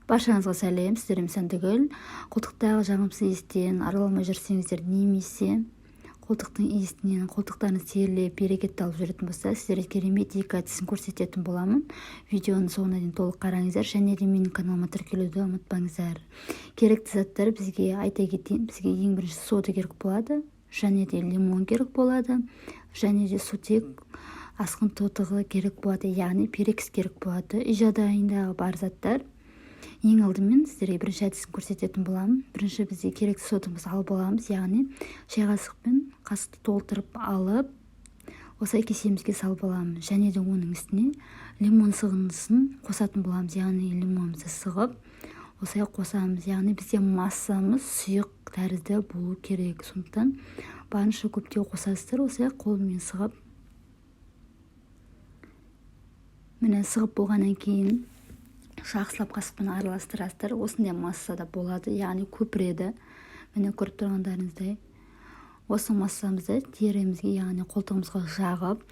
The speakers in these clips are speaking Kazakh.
Баршаңызға сәлем, сіздер Сәндігүл. Қолтықтағы жағымсыз иістен арыламай жүрсеңіздер, немесе қолтықтың иісінен қолтықтарыңыз терілеп берекет алып жүретін болса, сіздерге керемет екі әдісін көрсететін боламын. Видеоны соңына дейін толық қараңыздар, және де менің каналыма тіркелуді ұмытпаңыздар. Керекті заттар бізге айта кетейін. Бізге ең бірінші сода керек болады, және де лимон керек болады, және де сутек асқын тотығы керек болады, яғни перекс керек болады. Үй жағдайындағы бар заттар. Ең алдымен сіздерге бірінші әдісін көрсететін боламын. Бірінші бізде керекті содамызды алып аламыз, яғни шай қасықпен қасықты толтырып алып, осылай кесемізге салып аламыз. Және де оның үстіне лимон сығынысын қосатын боламыз, яғни лимонымызды сығып, осылай қосамыз. Яғни бізде массамыз сұйық тәрізді болу керек. Сондықтан барынша көптеу қосасыздар, осылай қолмен сығып. Міне сығып болғаннан кейін жақсылап қасықпен араластырасыздар. Осындай массада болады, яғни көпіреді. Міне көріп тұрғандарыңыздай. Осы массамызды терімізге, яғни қолтығымызға жағып,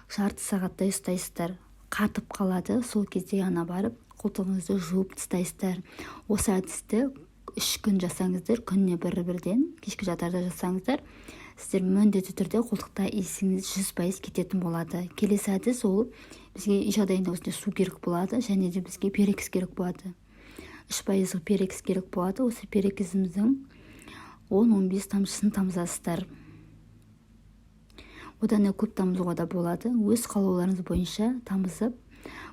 жарты сағаттай ұстайсыздар. Қатып қалады, сол кезде ғана барып қолтығыңызды жуып тастайсыздар. Осы әдісті 3 күн жасаңыздар, күніне бірден, кешкі жатарда жасаңыздар. Сіздер міндетті түрде қолтықта иісіңіз 100% кететін болады. Келесі әдіс ол бізге үй жағдайында осындай су керек болады, және де бізге перекс керек болады. 3% перекс керек болады. Осы перексіміздің 10-15 тамшысын тамызасыздар. Одан көп тамызуға да болады. Өз қалауларыңыз бойынша тамызып,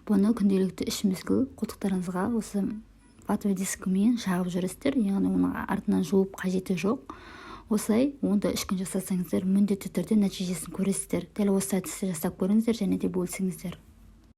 бұны күнделікті 3 мезгіл қолтықтарыңызға осы ватовый дискімен жағып жүресіздер. Яғни оның артынан жуып қажеті жоқ. Осылай онда 3 күн жасасаңыздар, міндетті түрде нәтижесін көресіздер. Дәл осы әдісті жасап көріңіздер, және де бөлісіңіздер.